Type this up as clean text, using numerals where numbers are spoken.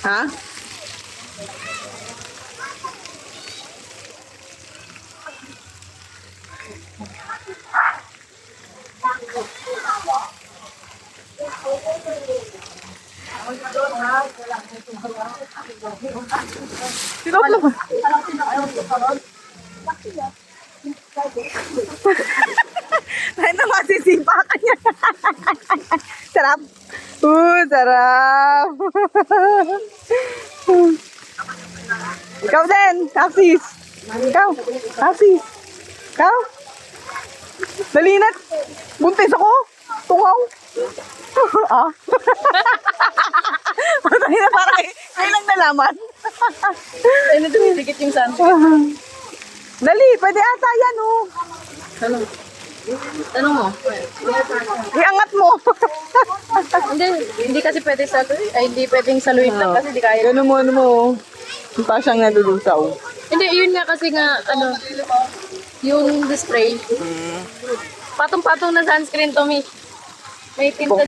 Ha? Sino ka naman? Dahil na masisipa ka niya. Sarap. Sarap. Ikaw din, Axis. Ikaw, Axis. Ikaw. Dalinat. Buntis ako. Tungaw. Ah. Patay na parang ngayon lang nalaman. Ay, dumidikit yung sand. Dali, pwede ata yan oh. Tanong mo. Iangat mo. Hindi kasi pwede saluin. Ay, hindi pwedeng saluin lang kasi di kaya. Ganun mo, ano mo. Pa siyang nalulusaw. Hindi, yun nga kasi nga, yung display. Patong-patong na sunscreen to, may tinta.